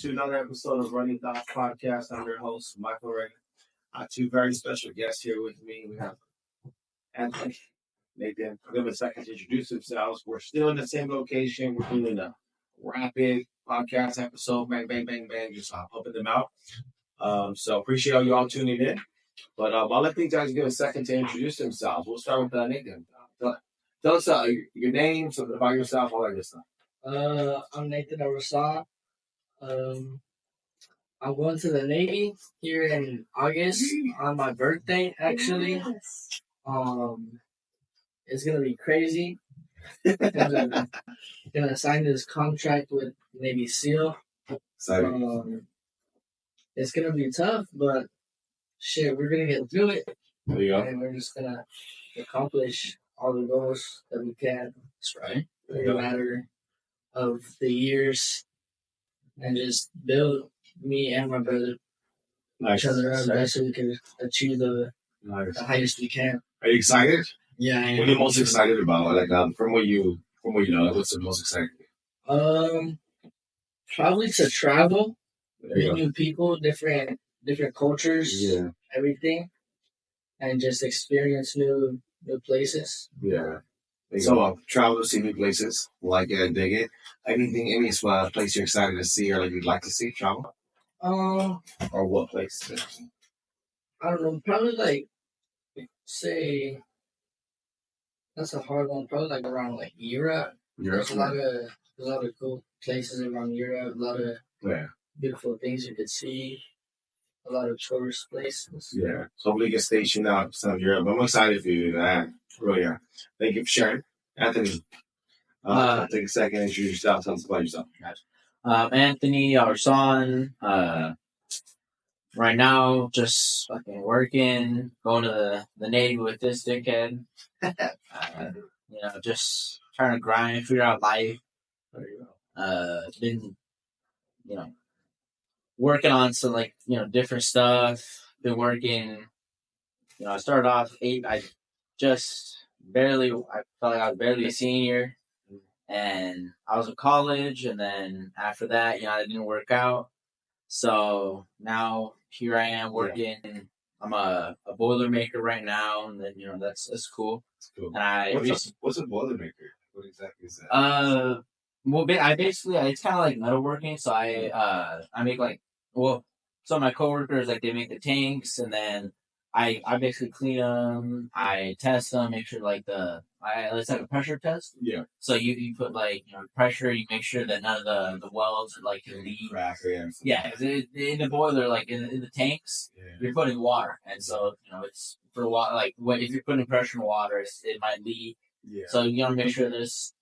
to another episode of Running Thoughts Podcast. I'm your host, Michael Ray. Two very special guests here with me. We have Anthony, Nathan. I'll give them a second to introduce themselves. We're still in the same location. We're doing a rapid podcast episode. Bang, bang, bang, bang. Just pumping them out. So appreciate all you all tuning in. But I'll let these guys give a second to introduce themselves. We'll start with Nathan. Tell us your name, something about yourself, all that good stuff. I'm Nathan Arasan. I'm going to the Navy here in August on my birthday, actually. It's gonna be crazy. Gonna sign this contract with Navy SEAL. It's gonna be tough, but shit, we're gonna get through it. There you go. And we're just gonna accomplish all the goals that we can. That's right. No matter of the years, and just build me and my brother each other up so we can achieve the highest we can. Are you excited? Yeah, I am. What are you most excited about? Like from what you know, what's the most exciting? Probably to travel, meet new people, different cultures, everything, and just experience new places. Yeah. So travel to see new places, like dig it. Anything, any place you're excited to see or like you'd like to see travel? Or what place? I don't know. Probably like say that's a hard one. Probably like around like Europe. There's a lot of cool places around Europe. A lot of beautiful things you could see. A lot of tourist places. Yeah. So hopefully get stationed out of Europe. I'm excited for you. Really are. Thank you for sharing. Anthony, take a second and introduce yourself. Tell us about yourself. Anthony, our son. Right now, just fucking working, going to the Navy with this dickhead. Just trying to grind, figure out life. There you go. Been, working on some different stuff. Been working. I started off 8. I felt like I was barely a senior, and I was in college, and then after that, it didn't work out. So now here I am working. Yeah. I'm a Boilermaker right now, and then that's cool. That's cool. And what's a Boilermaker? What exactly is that? It's kind of like metalworking. So I make so my coworkers they make the tanks, and then I basically clean them, I test them, make sure it's like a pressure test. Yeah. So you put pressure, you make sure that none of the welds can leak. Yeah. In the boiler, in the tanks, you're putting water, and so it's for water. If you're putting pressure in water, it might leak. Yeah. So you gotta make sure there's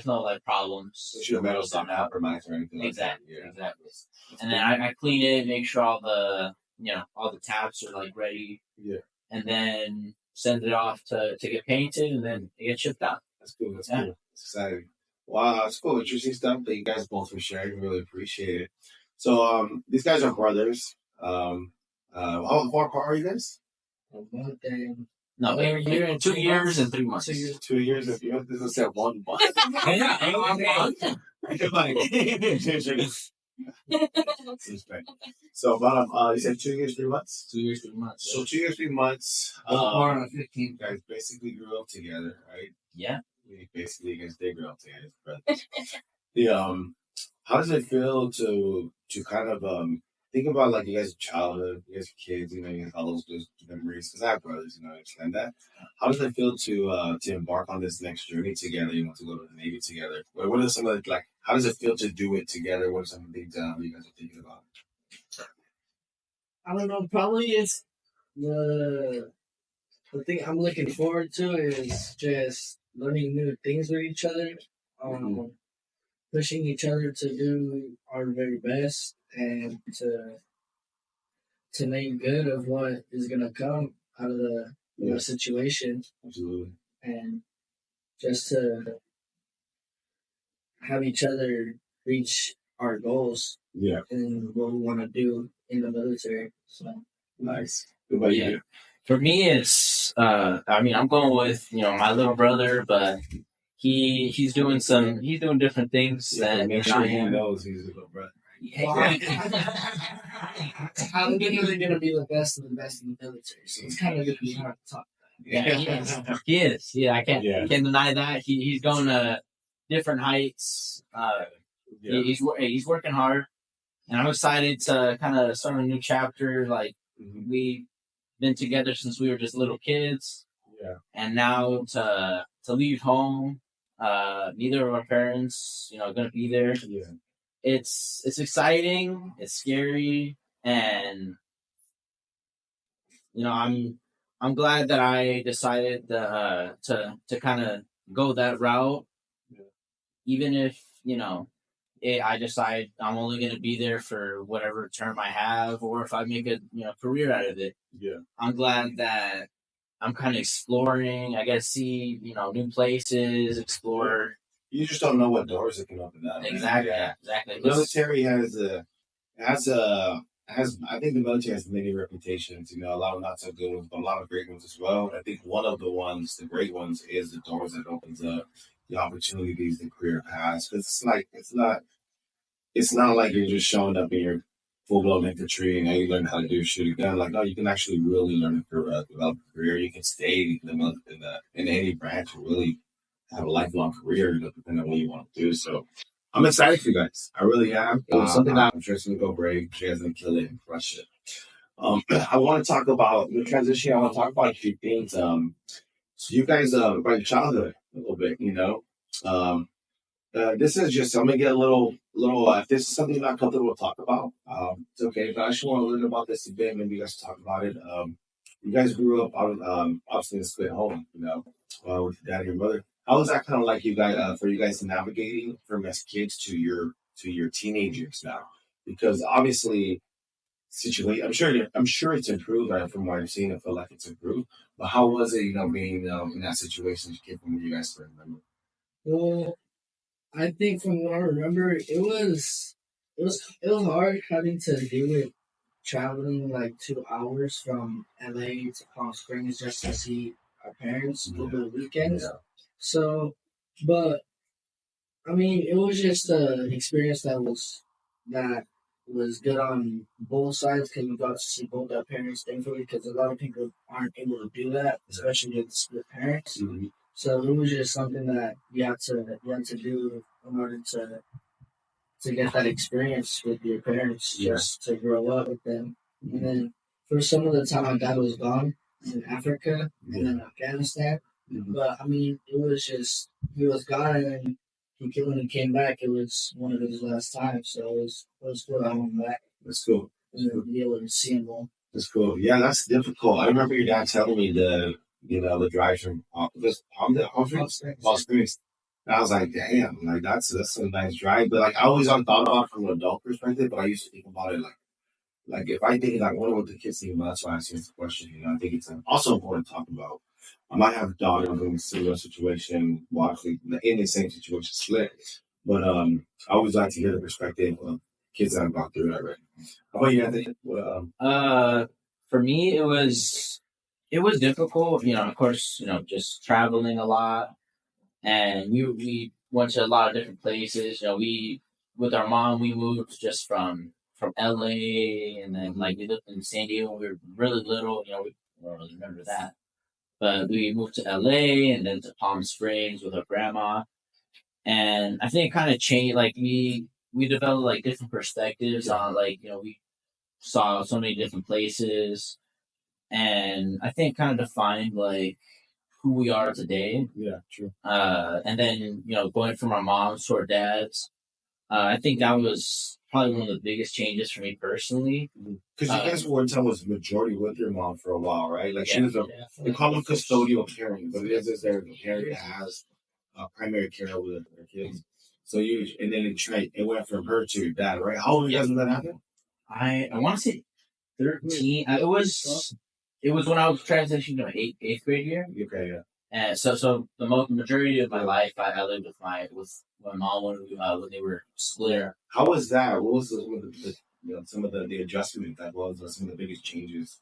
no problems. Make sure the metal's not compromised or anything. Exactly. Like that. Yeah. Exactly. And then I clean it, make sure all the taps are ready. Yeah. And then send it off to get painted, and then it gets shipped out. That's cool. That's cool. It's exciting. Wow, that's cool. Interesting stuff that you guys both for sharing. Really appreciate it. So these guys are brothers. How far apart are you guys? No, we're a year and 2 years and 3 months. 2 years and 3 months. This is at 1 month. So about you said 2 years, 3 months? 2 years, 3 months. So 2 years, 3 months. Born on the 15th. You guys basically grew up together, right? Yeah. Basically, you guys did grow up together. But how does it feel to kind of think about you guys' childhood, you guys' kids, you guys all those memories? Because I have brothers, I understand that. How does it feel to embark on this next journey together? To go to the Navy together. What are some of how does it feel to do it together? What are some of the things you guys are thinking about? I don't know. Probably it's the thing I'm looking forward to is just learning new things with each other, pushing each other to do our very best and to make good of what is gonna come out of the situation. Absolutely. And just to have each other reach our goals. Yeah. And what we want to do in the military. So nice. What about you? For me, it's I'm going with my little brother, but he's doing different things. Yeah, make sure he knows he's a little brother. I'm literally gonna be the best of the best in the military, so it's kind of gonna be hard to talk. Yeah, he is. Yeah, I can't Yeah. can't deny that. He's going to different heights. He's working hard, and I'm excited to kind of start a new chapter. Like we've been together since we were just little kids, Yeah. and now to leave home. Neither of our parents, going to be there. Yeah. It's exciting. It's scary, and I'm glad that I decided to kind of go that route, even if I decide I'm only going to be there for whatever term I have, or if I make a career out of it. Yeah. I'm glad that I'm kind of exploring. I got to see new places, explore. You just don't know what doors are coming up in that. Exactly. Yeah. Exactly. The military has I think the military has many reputations, a lot of not so good ones, but a lot of great ones as well. I think one of the great ones is the doors that opens up the opportunities, the career paths. It's like it's not like you're just showing up in your full blown infantry and now you learn how to do shoot a gun. Like no, you can actually really learn to develop a career. You can stay in any branch and really have a lifelong career, depending on what you want to do. So I'm excited for you guys. I really am. It was something that I'm sure it's gonna go great. You guys gonna kill it and crush it. I want to talk about the transition. I want to talk about a few things. So you guys, about your childhood a little bit. This is just I'm gonna get a little. If this is something you're not comfortable to talk about, it's okay. But I just want to learn about this a bit. Maybe you guys talk about it. You guys grew up out of obviously in a split home. With your dad and your mother. How was that kind of like you guys for you guys navigating from as kids to your teenage years now? Because obviously, situation. I'm sure it's improved. From what I've seen, I feel like it's improved. But how was it, being in that situation as a kid from what you guys can remember? Well, I think from what I remember, it was hard having to deal with traveling like 2 hours from LA to Palm Springs just to see our parents over the weekends. Yeah. So, but I mean, it was just an experience that was good on both sides because we got to see both our parents, thankfully, because a lot of people aren't able to do that, especially with split parents. Mm-hmm. So it was just something that you had to do in order to get that experience with your parents, just to grow up with them. And then for some of the time, my dad was gone in Africa and then Afghanistan. Mm-hmm. But I mean, it was just he was gone, and then when he came back, it was one of his last times. So it was cool to have him back That's cool. and be able to see him more. That's cool. Yeah, that's difficult. I remember your dad telling me the drive from Palm Springs. And I was like, damn, like that's a nice drive. But like I always thought about it from an adult perspective, but I used to think about it like if I think like wonder what the kids think about. That's why I asked the question. I think it's also important to talk about. I might have a daughter in a similar situation, well, actually in the same situation, split. But I always like to hear the perspective of kids that have gone through that. Right? How about you, Anthony? For me, it was difficult. Of course, just traveling a lot, and we went to a lot of different places. We with our mom, we moved just from LA, and then like we lived in San Diego when we were really little. We don't really remember that, but we moved to LA and then to Palm Springs with our grandma, and I think it kind of changed. Like we developed like different perspectives on we saw so many different places, and I think kind of defined like who we are today. Yeah, true. And then going from our moms to our dads, I think that was probably one of the biggest changes for me personally. Because you guys were was majority with your mom for a while, right? Like she was they call them custodial parent, but it is there a parent that has primary care over their kids. So and then it went from her to your dad, right? How old were you guys when that happened? I want to say 13. It was when I was transitioning to my eighth grade year. Okay, yeah. And so the majority of my life I lived with my mom when they were split. How was that? What was some of the adjustment that was some of the biggest changes?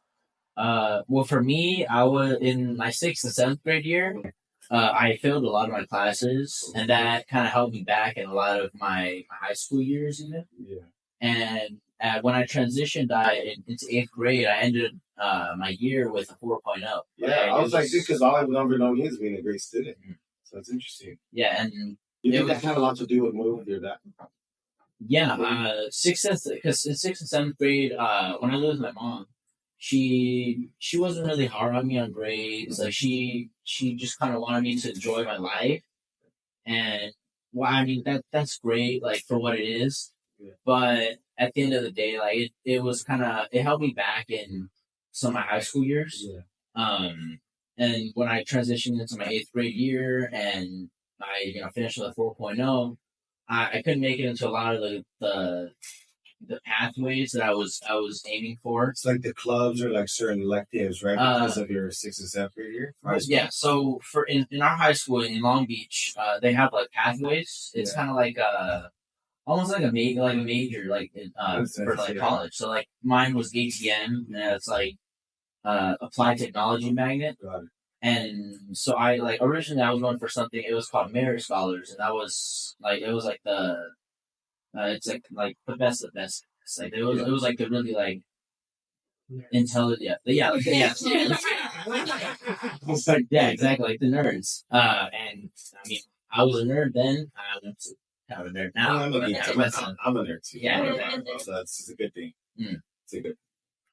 Well, for me, I was in my 6th and 7th grade year. I failed a lot of my classes, and that kind of held me back in a lot of my high school years, even. Yeah. And when I transitioned into 8th grade, I ended my year with a 4.0. Yeah, And I it was like, dude, because all I've ever known you is being a great student. So it's interesting. yeah, and You it think was that had a lot to do with moving your dad? yeah, because in 6th and 7th grade, when I lived with my mom, she wasn't really hard on me on grades. Like she just kind of wanted me to enjoy my life, and well, I mean that's great, like for what it is. Yeah. But at the end of the day, like it was kind of it held me back in some of my high school years. Yeah. And when I transitioned into my 8th grade year and I finished with a 4.0, I couldn't make it into a lot of the pathways that I was aiming for. It's like the clubs or like certain electives, right? Because of your 6th and 7th grade year. Yeah. So for in our high school in Long Beach, they have like pathways. It's kind of like almost like a major like for like college. So like mine was ATM, and it's like applied technology magnet. Got it. And so I like originally I was going for something. It was called Merit Scholars, and that was like it was like the it's like the best of the best. It's like it was like the really like intelligent. Yeah. It's like, Yeah, exactly, like the nerds. And I mean, I was a nerd then. I went to kind of a nerd now. I'm a But nerd yeah, too. I went to- I'm a nerd too. Yeah, So that's a good thing. Mm. It's a good.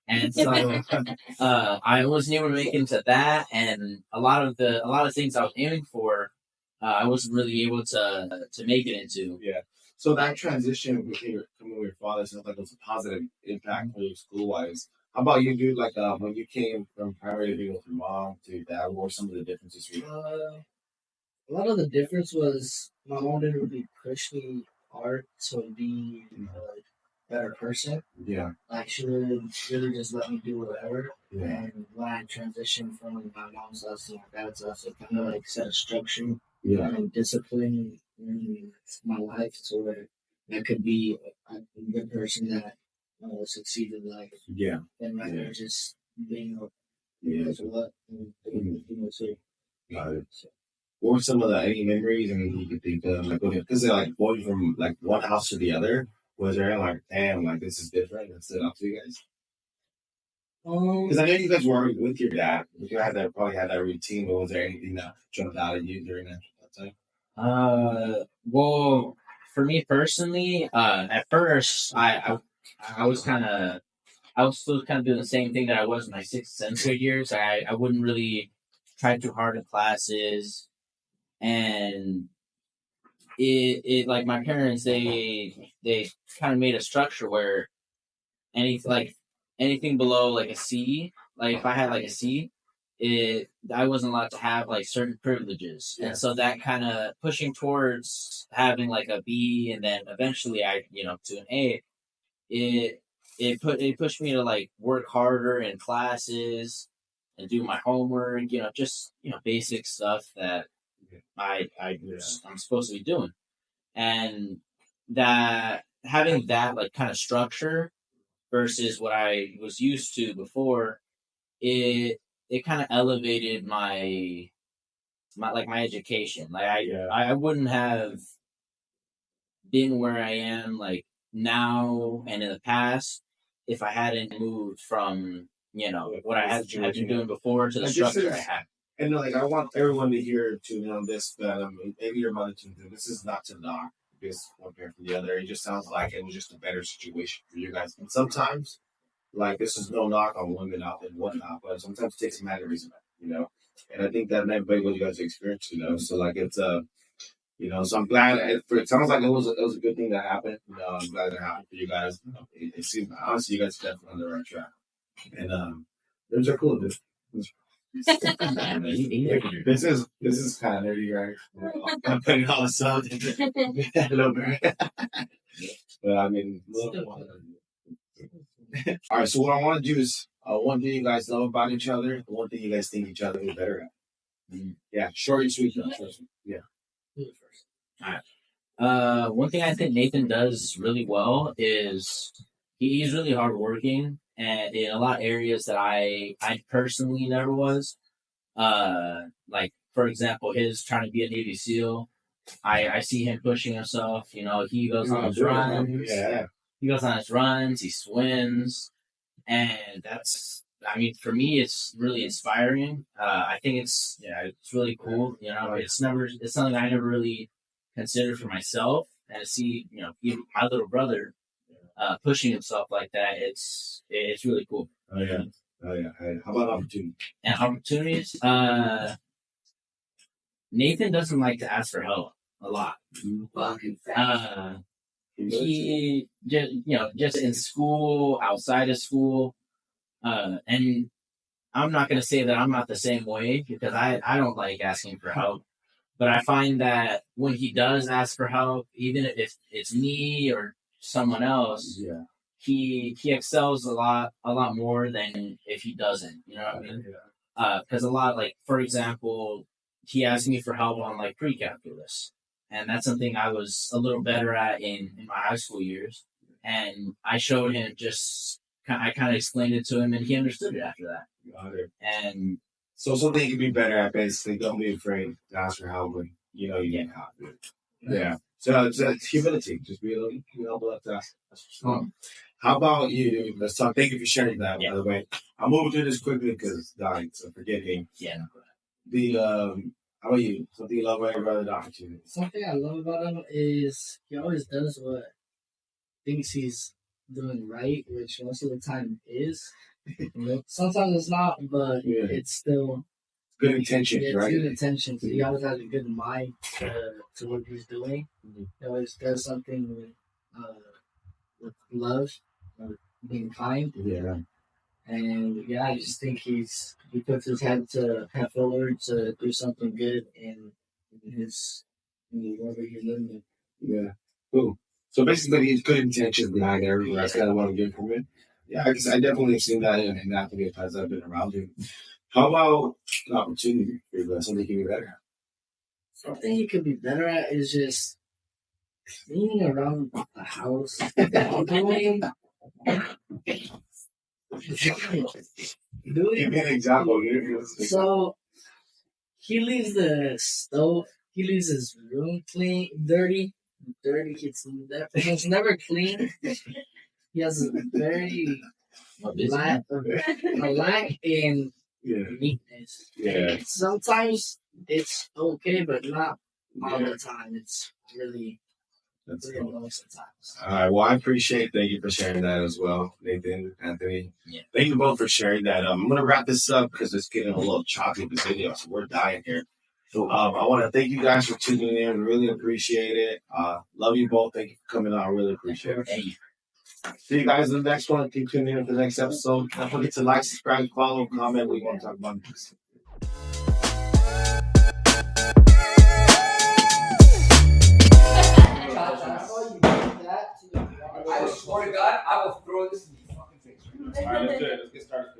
And so I wasn't able to make it into that, and a lot of things I was aiming for, I wasn't really able to make it into. Yeah. So that transition with your coming with your father sounds like it was a positive impact for you school wise. How about you, dude? Like when you came from primary being with your mom to your dad, what were some of the differences for you? A lot of the difference was my mom didn't really push me hard to be a better person. Yeah. Like she would really just let me do whatever. Yeah. And when I transitioned from my mom's house to my dad's house, it kind of like set a structure Yeah. and discipline in my life so that I could be a good person that succeed in life. Yeah. And rather than just being a Yeah. what and so Got it. What were some of the any memories? I mean, you could think of like because they're like going from like one house to the other. Was there like, damn, like this is different? That stood out to you guys? Because I know you guys were with your dad. You had that probably had that routine. But was there anything that jumped out at you during that time? Well, for me personally, at first I was kind of I was still kind of doing the same thing that I was in my 6th and 7th grade years. I wouldn't really try too hard in classes, and it like my parents they kind of made a structure where anything below like a C, like if I had like a C, I wasn't allowed to have like certain privileges, Yeah. and so that kind of pushing towards having like a B, and then eventually I to an A, it pushed me to like work harder in classes and do my homework, just basic stuff that I'm supposed to be doing, and that having that like kind of structure versus what I was used to before, it kind of elevated my education. Like I wouldn't have been where I am like now and in the past if I hadn't moved from what I had been doing before to the structure I had. And like I want everyone to hear to know this that maybe your mother too. This is not to knock this one parent from the other. It just sounds like it was just a better situation for you guys. And sometimes, like this is no knock on women out and whatnot, but sometimes it takes a man to reason it. And I think that everybody what you guys experience, So like it's so I'm glad. It sounds like it was a good thing that happened. I'm glad it happened for you guys. It seems honestly, you guys are definitely on the right track. And those are cool. This is kind of nerdy, right? I'm putting all this out a little bit. But I mean, all right. So what I want to do is one thing you guys love about each other, one thing you guys think each other is better at. Yeah, short and sweet. Yeah. All right. One thing I think Nathan does really well is he's really hardworking, and in a lot of areas that I personally never was. Like for example, his trying to be a Navy SEAL. I see him pushing himself. He goes on his runs. Yeah. He goes on his runs, he swims, and that's. I mean, for me, it's really inspiring. I think it's really cool. You know, it's something I never really considered for myself, and to see even my little brother pushing himself like that, it's really cool. Oh yeah. Hey, how about opportunity? And opportunities, Nathan doesn't like to ask for help a lot. He just in school, outside of school, and I'm not going to say that I'm not the same way because I don't like asking for help. But I find that when he does ask for help, even if it's me or someone else, he excels a lot more than if he doesn't. You know what I mean? Because a lot, like for example, he asked me for help on like pre-calculus, and that's something I was a little better at in my high school years. And I showed him I kind of explained it to him, and he understood it after that. Got it. And so something you can be better at, basically. Don't be afraid to ask for help when you need help. Yeah. So it's humility. Just be a little humble at that. How about you? Let's talk. Thank you for sharing that. By the way, I'm moving through this quickly because dying. So forgive me. Yeah. How about you? Something you love about your brother, opportunity. Something I love about him is he always does what thinks he's doing right, which most of the time is. Sometimes it's not, but it's still good intentions, right? Good intentions. He always has a good mind to what he's doing. He always does something with love, being kind. Yeah. And I just think he puts his head forward to do something good in wherever he's living. Yeah. Cool. So basically, he's good intentions behind everything. That's kind of what I'm getting from it. Yeah, because I definitely have seen that in Anthony as I've been around him. How about an opportunity? Something you can be better at? Something you could be better at is just cleaning around the house. Give me an example. So he leaves the stove. He leaves his room dirty. It's never clean. He has a very lack in neatness. Yeah. Sometimes it's okay, but not all the time. It's really most of the times. All right. Well, I appreciate. Thank you for sharing that as well, Nathan, Anthony. Yeah. Thank you both for sharing that. I'm gonna wrap this up because it's getting a little choppy this video, so we're dying here. So I want to thank you guys for tuning in. Really appreciate it. Love you both. Thank you for coming on. I really appreciate it. Thank you. See you guys in the next one. Keep tuning in for the next episode. Don't forget to like, subscribe, follow, comment. We want to talk about this. I swear to God, I will throw this in your fucking face. All right, let's do it. Let's get started.